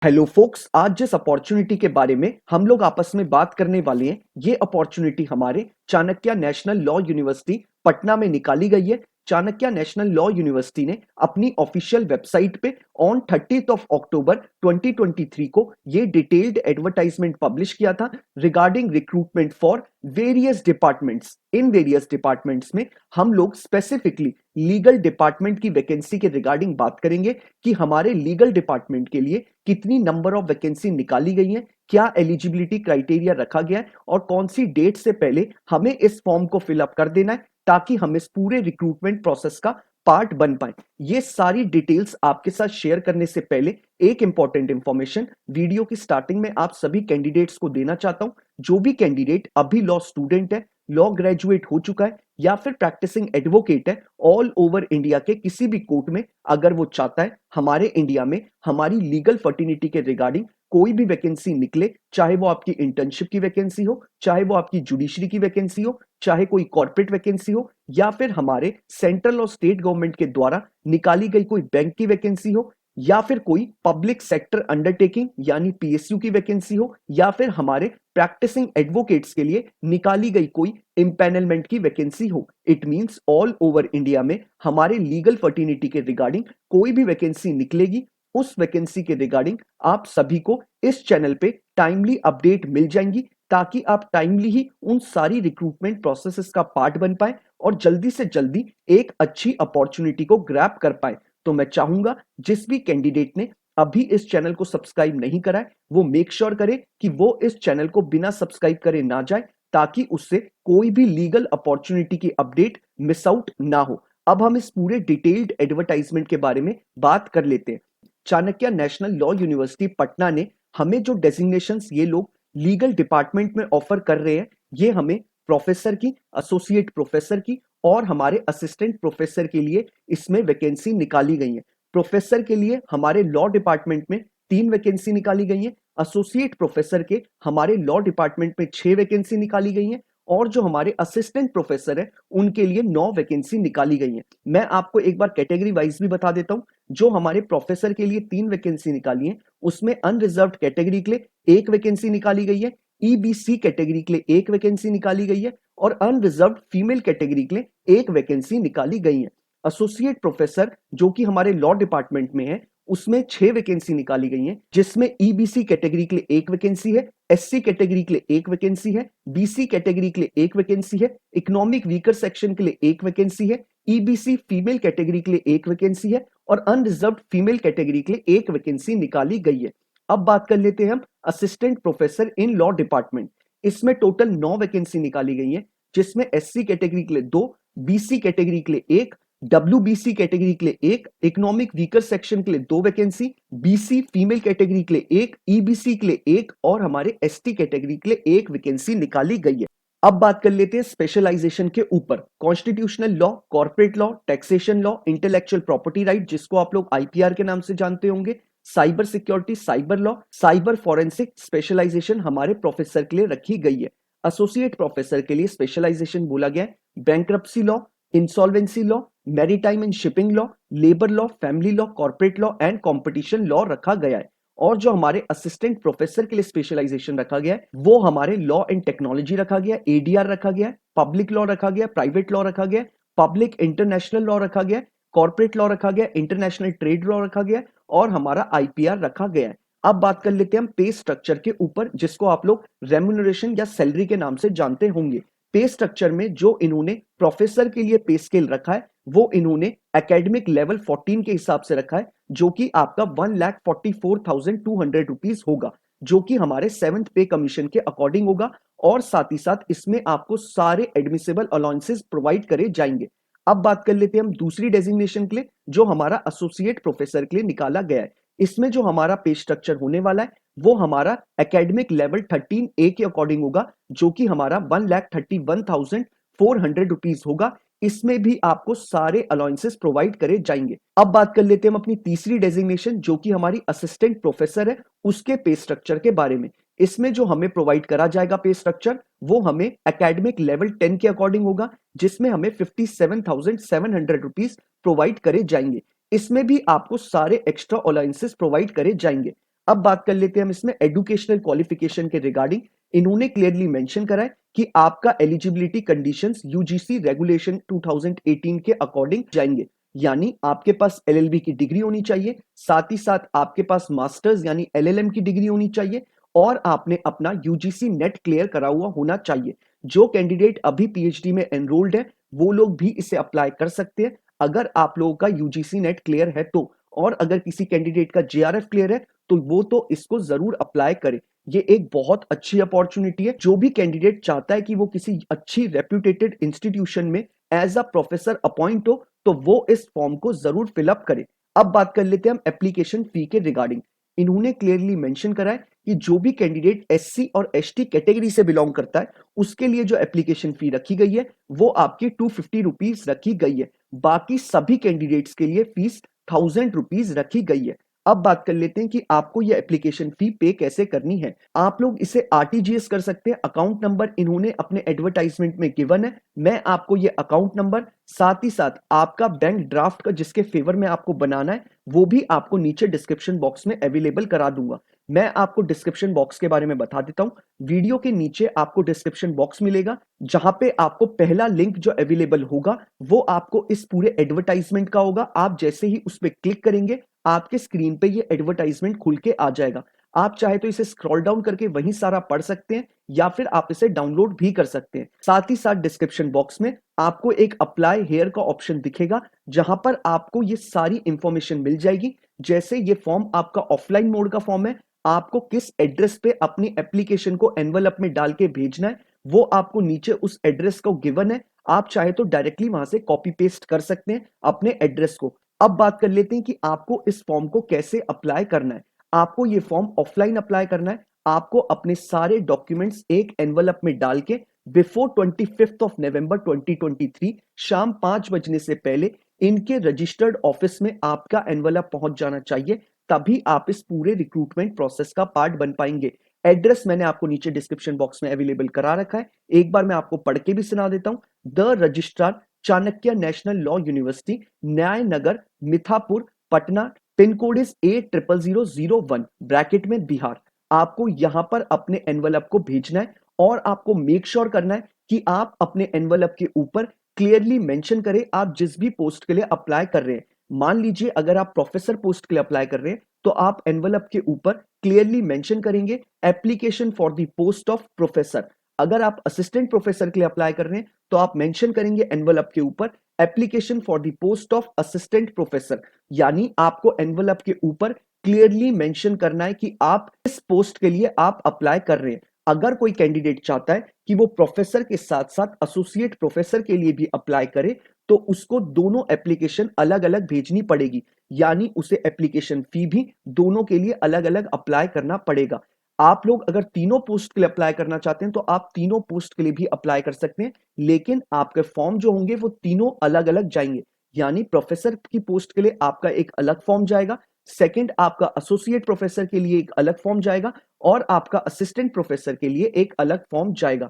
Hello focus, आज जिस opportunity के बारे में हम लोग आपस में बात करने वाले हैं, ये अपॉर्चुनिटी हमारे Chanakya national law university Patna में निकाली गई है। चाणक्य नेशनल लॉ यूनिवर्सिटी ने अपनी ऑफिशियल वेबसाइट पे ऑन 30th ऑफ अक्टूबर 2023 को ये डिटेल्ड एडवर्टाइजमेंट पब्लिश किया था regarding recruitment for various departments. In various departments में हम लोग स्पेसिफिकली लीगल डिपार्टमेंट की वैकेंसी के रिगार्डिंग बात करेंगे कि हमारे लीगल डिपार्टमेंट के लिए कितनी नंबर ऑफ वैकेंसी निकाली गई है, क्या एलिजिबिलिटी क्राइटेरिया रखा गया है और कौन सी डेट से पहले हमें इस फॉर्म को फिलअप कर देना है ताकि हम इस पूरे रिक्रूटमेंट प्रोसेस का पार्ट बन पाए। ये सारी डिटेल्स आपके साथ शेयर करने से पहले एक इंपॉर्टेंट इंफॉर्मेशन वीडियो की स्टार्टिंग में आप सभी कैंडिडेट्स को देना चाहता हूं। जो भी कैंडिडेट अभी लॉ स्टूडेंट है, लॉ ग्रेजुएट हो चुका है या फिर प्रैक्टिसिंग एडवोकेट है, ऑल ओवर इंडिया के किसी भी कोर्ट में अगर वो चाहता है हमारे इंडिया में हमारी लीगल फर्टिनिटी के रिगार्डिंग कोई भी वैकेंसी निकले, चाहे वो आपकी इंटर्नशिप की वैकेंसी हो, चाहे वो आपकी जुडिशरी की वैकेंसी हो, चाहे कोई कॉर्पोरेट वैकेंसी हो या फिर हमारे सेंट्रल और स्टेट गवर्नमेंट के द्वारा निकाली गई कोई बैंक की वैकेंसी हो या फिर कोई पब्लिक सेक्टर अंडरटेकिंग यानी पीएसयू की वैकेंसी हो या फिर हमारे प्रैक्टिसिंग एडवोकेट्स के लिए निकाली गई कोई इंपैनलमेंट की वैकेंसी हो। It means all over India में हमारे लीगल फर्टिनिटी के रिगार्डिंग कोई भी वैकेंसी निकलेगी, उस वैकेंसी के रिगार्डिंग आप सभी को इस चैनल पे टाइमली अपडेट मिल जाएंगी ताकि आप टाइमली ही उन सारी रिक्रूटमेंट प्रोसेसेस का पार्ट बन पाए और जल्दी से जल्दी एक अच्छी अपॉर्चुनिटी को ग्रैब कर पाए। तो मैं चाहूंगा जिस भी कैंडिडेट ने अभी इस चैनल को सब्सक्राइब नहीं करा है वो मेक श्योर करे कि वो इस चैनल को बिना सब्सक्राइब करे ना जाए ताकि उससे कोई भी लीगल अपॉर्चुनिटी की अपडेट मिस आउट ना हो। अब हम इस पूरे डिटेल्ड एडवर्टाइजमेंट के बारे में बात कर लेते हैं। Chanakya national law university Patna ने हमें जो डेजिग्नेशंस ये लोग लीगल डिपार्टमेंट में ऑफर कर रहे हैं, ये हमें प्रोफेसर की, एसोसिएट प्रोफेसर की और हमारे असिस्टेंट प्रोफेसर के लिए इसमें वैकेंसी निकाली गई है। प्रोफेसर के लिए हमारे लॉ डिपार्टमेंट में 3 वैकेंसी निकाली गई है, एसोसिएट प्रोफेसर के हमारे लॉ डिपार्टमेंट में 6 वैकेंसी निकाली गई है और जो हमारे असिस्टेंट प्रोफेसर है उनके लिए 9 वैकेंसी निकाली गई है। मैं आपको एक बार कैटेगरी वाइज भी बता देता हूं। जो हमारे प्रोफेसर के लिए 3 वैकेंसी निकाली है उसमें अनरिजर्व्ड कैटेगरी के लिए 1 वैकेंसी निकाली गई है, ईबीसी कैटेगरी के लिए 1 वैकेंसी निकाली गई है और अनरिजर्व्ड फीमेल कैटेगरी के लिए 1 वैकेंसी निकाली गई है। एसोसिएट प्रोफेसर जो कि हमारे लॉ डिपार्टमेंट में है उसमें 6 वैकेंसी निकाली गई हैं जिसमें ईबीसी कैटेगरी के लिए 1 वैकेंसी है, एससी कैटेगरी के लिए 1 वैकेंसी है, बीसी कैटेगरी के लिए 1 वैकेंसी है, इकोनॉमिक वीकर सेक्शन के लिए 1 वैकेंसी है, ईबीसी फीमेल कैटेगरी के लिए 1 वैकेंसी है और अनरिजर्व्ड फीमेल कैटेगरी के लिए 1 वैकेंसी निकाली गई है। अब बात कर लेते हैं हम assistant professor in law department. इसमें टोटल 9 वैकेंसी निकाली गई है जिसमें एससी कैटेगरी के लिए 2, बीसी कैटेगरी के लिए 1, डब्ल्यूबीसी कैटेगरी के लिए 1, इकोनॉमिक वीकर सेक्शन के लिए 2 वैकेंसी, बीसी फीमेल कैटेगरी के लिए 1, ईबीसी के लिए 1 और हमारे एसटी कैटेगरी के लिए 1 वैकेंसी निकाली गई है। अब बात कर लेते हैं स्पेशलाइजेशन के ऊपर। Constitutional law, corporate law, taxation law, intellectual property right जिसको आप लोग आईपीआर के नाम से जानते होंगे, cyber security, cyber law, cyber forensic specialization हमारे प्रोफेसर के लिए रखी गई है। एसोसिएट प्रोफेसर के लिए स्पेशलाइजेशन बोला गया है bankruptcy law, insolvency law, maritime and shipping law, labour law, family law, corporate law and competition law रखा गया है। और जो हमारे असिस्टेंट प्रोफेसर के लिए स्पेशलाइजेशन रखा गया है वो हमारे लॉ एंड टेक्नोलॉजी रखा गया है, एडीआर रखा गया है, पब्लिक लॉ रखा गया है, प्राइवेट लॉ रखा गया है, पब्लिक इंटरनेशनल लॉ रखा गया है, कॉर्पोरेट लॉ रखा गया है, इंटरनेशनल ट्रेड लॉ रखा गया है और हमारा आईपीआर रखा गया है। अब बात कर लेते हैं हम पे स्ट्रक्चर के ऊपर जिसको आप लोग रेम्यूनरेशन या सैलरी के नाम से जानते होंगे। पे स्ट्रक्चर में जो इन्होंने प्रोफेसर के लिए पे स्केल रखा है वो इन्होंने एकेडमिक लेवल 14 के हिसाब से रखा है जो कि आपका 1,44,200 रुपीज होगा, जो कि हमारे 7th पे कमीशन के अकॉर्डिंग होगा और साथ ही साथ इसमें आपको सारे एडमिसिबल अलाउंसेस प्रोवाइड करे जाएंगे। अब बात कर लेते हैं हम दूसरी डेजिग्नेशन के लिए जो हमारा एसोसिएट प्रोफेसर के लिए निकाला गया है। इसमें जो हमारा पे स्ट्रक्चर होने वाला है वो हमारा एकेडमिक लेवल 13A के अकॉर्डिंग होगा जो कि हमारा 1,31,400 रुपीज होगा। इसमें भी आपको सारे अलाउंसेस प्रोवाइड करे जाएंगे। अब बात कर लेते हैं हम अपनी तीसरी डेजिग्नेशन जो कि हमारी असिस्टेंट प्रोफेसर है उसके पे स्ट्रक्चर के बारे में। इसमें जो हमें प्रोवाइड करा जाएगा पे स्ट्रक्चर वो हमें एकेडमिक लेवल 10 के अकॉर्डिंग होगा जिसमें हमें 57,700 रुपीज प्रोवाइड करे जाएंगे। इसमें भी आपको सारे एक्स्ट्रा अलाउंसेस प्रोवाइड करे जाएंगे। अब बात कर लेते हैं हम इसमें एजुकेशनल क्वालिफिकेशन के रिगार्डिंग। इन्होंने क्लियरली मेंशन करा है कि आपका एलिजिबिलिटी कंडीशंस यूजीसी रेगुलेशन 2018 के अकॉर्डिंग जाएंगे, यानी आपके पास एलएलबी की डिग्री होनी चाहिए, साथ ही साथ आपके पास मास्टर्स यानी एलएलएम की डिग्री होनी चाहिए और आपने अपना यूजीसी नेट क्लियर करा हुआ होना चाहिए। जो कैंडिडेट अभी पीएचडी में एनरोल्ड है वो लोग भी इसे अप्लाई कर सकते हैं अगर आप लोगों का यूजीसी नेट क्लियर है तो, और अगर किसी कैंडिडेट का जेआरएफ क्लियर है तो वो तो इसको जरूर अप्लाई करे। ये एक बहुत अच्छी अपॉर्चुनिटी है। जो भी कैंडिडेट चाहता है कि वो किसी अच्छी रेप्यूटेटेड इंस्टीट्यूशन में एज अ प्रोफेसर अपॉइंट हो तो वो इस फॉर्म को जरूर फिलअप करे। अब बात कर लेते हैं हम एप्लीकेशन फी के रिगार्डिंग। इन्होंने क्लियरली मेंशन करा है कि जो भी कैंडिडेट एससी और एसटी कैटेगरी से बिलोंग करता है उसके लिए जो एप्लीकेशन फी रखी गई है वो आपकी 250 रुपीज रखी गई है। बाकी सभी कैंडिडेट्स के लिए फीस 1000 रुपीज रखी गई है। अब बात कर लेते हैं कि आपको यह एप्लीकेशन फी पे कैसे करनी है। आप लोग इसे आरटीजीएस कर सकते हैं। अकाउंट नंबर इन्होंने अपने एडवर्टाइजमेंट में गिवन है। मैं आपको ये अकाउंट नंबर साथ ही साथ आपका बैंक ड्राफ्ट का जिसके फेवर में आपको बनाना है वो भी आपको नीचे डिस्क्रिप्शन बॉक्स में अवेलेबल करा दूंगा। मैं आपको डिस्क्रिप्शन बॉक्स के बारे में बता देता हूं। वीडियो के नीचे आपको डिस्क्रिप्शन बॉक्स मिलेगा जहां पे आपको पहला लिंक जो अवेलेबल होगा वो आपको इस पूरे एडवर्टाइजमेंट का होगा। आप जैसे ही उस पर क्लिक करेंगे आपके स्क्रीन पे ये एडवर्टाइजमेंट खुल के आ जाएगा। आप चाहे तो इसे स्क्रॉल डाउन करके वहीं सारा पढ़ सकते हैं या फिर आप इसे डाउनलोड भी कर सकते हैं। साथ ही साथ डिस्क्रिप्शन बॉक्स में आपको एक अप्लाई हेयर का ऑप्शन दिखेगा जहां पर आपको ये सारी इंफॉर्मेशन मिल जाएगी। जैसे ये फॉर्म आपका ऑफलाइन मोड का फॉर्म है, आपको किस एड्रेस पे अपनी एप्लीकेशन को एनवलप में डाल के भेजना है वो आपको नीचे उस एड्रेस को गिवन है। आप चाहे तो डायरेक्टली वहां से कॉपी पेस्ट कर सकते हैं अपने एड्रेस को। अब बात कर लेते हैं कि आपको इस फॉर्म को कैसे अप्लाई करना है। आपको ये फॉर्म ऑफलाइन अप्लाई करना है। आपको अपने सारे डॉक्यूमेंट्स एक एनवलप में डाल के बिफोर 25 ऑफ नवंबर 2023 शाम 5 बजने से पहले इनके रजिस्टर्ड ऑफिस में आपका एनवलप पहुंच जाना चाहिए, तभी आप इस पूरे रिक्रूटमेंट प्रोसेस का पार्ट बन पाएंगे। एड्रेस मैंने आपको नीचे डिस्क्रिप्शन बॉक्स में अवेलेबल करा रखा है। एक बार मैं आपको पढ़ के भी सुना देता हूं। The registrar, Chanakya national law university, Nyaya Nagar, Mithapur, Patna. Pin code is 800001 bracket में बिहार। आपको यहां पर अपने एनवलप को भेजना है और आपको मेक श्योर करना है कि आप अपने एनवलप के ऊपर क्लियरली मेंशन करें आप जिस भी पोस्ट के लिए अप्लाई कर रहे हैं। मान लीजिए अगर आप प्रोफेसर पोस्ट के लिए अप्लाई कर रहे हैं तो आप एनवलप के ऊपर क्लियरली मेंशन करेंगे application for the post of professor. अगर आप असिस्टेंट प्रोफेसर के लिए अप्लाई कर रहे हैं तो आप मेंशन करेंगे एनवलप के ऊपर application for the post of assistant professor. यानी आपको एनवलप के ऊपर क्लियरली मेंशन करना है कि आप इस पोस्ट के लिए आप अप्लाई कर रहे हैं। अगर कोई कैंडिडेट चाहता है कि वो प्रोफेसर के साथ साथ एसोसिएट प्रोफेसर के लिए भी अप्लाई करे तो उसको दोनों एप्लीकेशन अलग अलग भेजनी पड़ेगी, यानी उसे एप्लीकेशन फी भी दोनों के लिए अलग अलग अप्लाई करना पड़ेगा। आप लोग अगर तीनों पोस्ट के लिए अप्लाई करना चाहते हैं तो आप तीनों पोस्ट के लिए भी अप्लाई कर सकते हैं, लेकिन आपके फॉर्म जो होंगे वो तीनों अलग अलग जाएंगे। यानी प्रोफेसर की पोस्ट के लिए आपका एक अलग फॉर्म जाएगा, सेकंड आपका एसोसिएट प्रोफेसर के लिए एक अलग फॉर्म जाएगा और आपका असिस्टेंट प्रोफेसर के लिए एक अलग फॉर्म जाएगा।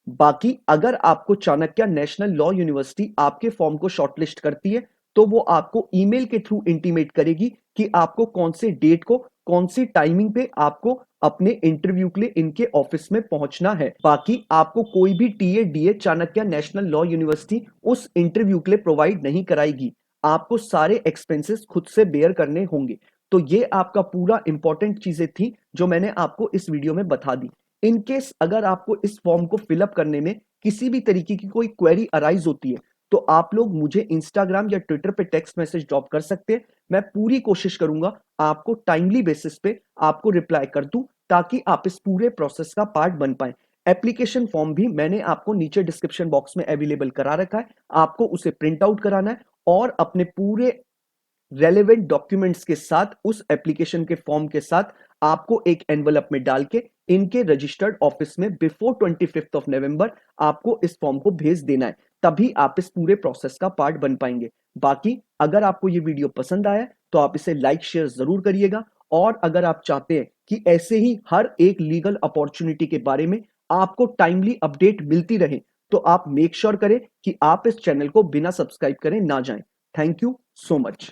बाकी अगर आपको चाणक्य नेशनल लॉ यूनिवर्सिटी आपके फॉर्म को शॉर्टलिस्ट करती है तो वो आपको ईमेल के थ्रू इंटीमेट करेगी कि आपको कौन से डेट को कौन सी टाइमिंग पे आपको अपने इंटरव्यू के लिए इनके ऑफिस में पहुंचना है। बाकी आपको कोई भी TA DA Chanakya national law university उस इंटरव्यू के लिए प्रोवाइड नहीं कराएगी। आपको सारे एक्सपेंसेस खुद से बेयर करने होंगे। तो ये आपका पूरा इंपॉर्टेंट चीजें थी जो मैंने आपको इस वीडियो में बता दी। इन केस अगर आपको इस फॉर्म को फिलअप करने में किसी भी तरीके की कोई क्वेरी अराइज होती है तो आप लोग मुझे इंस्टाग्राम या ट्विटर पे टेक्स्ट मैसेज ड्रॉप कर सकते हैं। मैं पूरी कोशिश करूंगा आपको टाइमली बेसिस पे आपको रिप्लाई कर दूं ताकि आप इस पूरे प्रोसेस का पार्ट बन पाए। एप्लीकेशन फॉर्म भी मैंने आपको नीचे डिस्क्रिप्शन बॉक्स में अवेलेबल करा रखा है। आपको उसे प्रिंट आउट कराना है और अपने पूरे रेलेवेंट डॉक्यूमेंट्स के साथ उस एप्लीकेशन के फॉर्म के साथ आपको एक एनवलप में डाल के इनके रजिस्टर्ड ऑफिस में बिफोर 25 ऑफ नवंबर आपको इस फॉर्म को भेज देना है, तभी आप इस पूरे प्रोसेस का पार्ट बन पाएंगे। बाकी अगर आपको ये वीडियो पसंद आया तो आप इसे लाइक शेयर जरूर करिएगा और अगर आप चाहते हैं कि ऐसे ही हर एक लीगल अपॉर्चुनिटी के बारे में आपको टाइमली अपडेट मिलती रहे तो आप मेक श्योर करें कि आप इस चैनल को बिना सब्सक्राइब करें ना जाएं। Thank you so much.